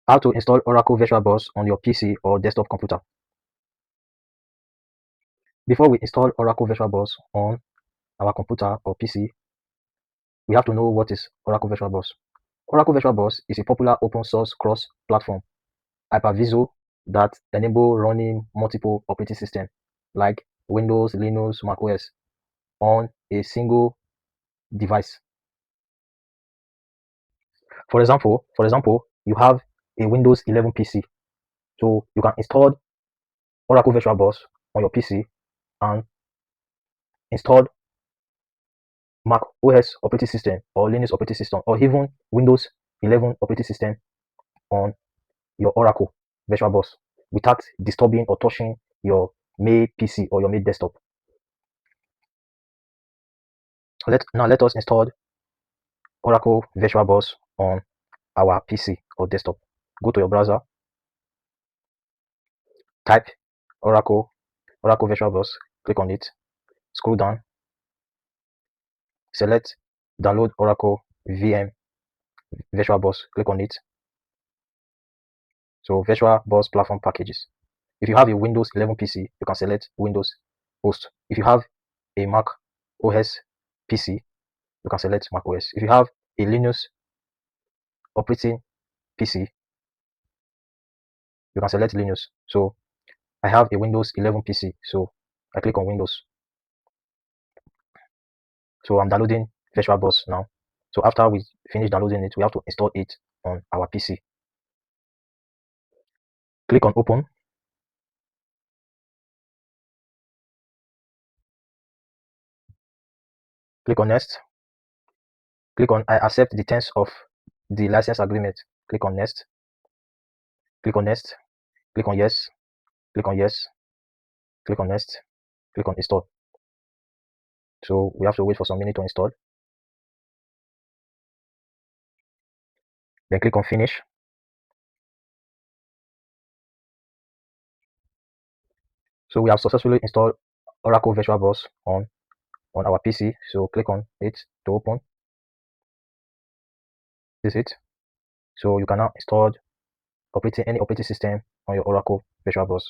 How to install Oracle VirtualBox on your PC or desktop computer. Before we install Oracle VirtualBox on our computer or PC, we have to know what is Oracle VirtualBox. Oracle VirtualBox is a popular open source cross-platform hypervisor that enable running multiple operating systems like Windows, Linux, macOS on a single device. For example, you have a Windows 11 PC, so you can install Oracle VirtualBox on your PC and install Mac OS operating system or Linux operating system or even Windows 11 operating system on your Oracle VirtualBox without disturbing or touching your main PC or your main desktop. Now let us install Oracle VirtualBox on our PC or desktop. Go to your browser, type Oracle VirtualBox, click on it, scroll down, select download Oracle VM VirtualBox, click on it. So VirtualBox platform packages. If you have a Windows 11 PC, you can select Windows host. If you have a Mac OS PC, you can select Mac OS. If you have a Linux operating PC, you can select Linux. So I have a Windows 11 PC, so I click on Windows. So I'm downloading VirtualBox now. So after we finish downloading it, we have to install it on our PC. Click on open. Click on next. Click on I accept the terms of the license agreement. Click on next. Click on next. Click on yes. Click on yes. Click on next. Click on install. So we have to wait for some minute to install. Then click on finish. So we have successfully installed Oracle VirtualBox on our PC. So click on it to open. This is it. So you can now install any operating system on your Oracle VirtualBox.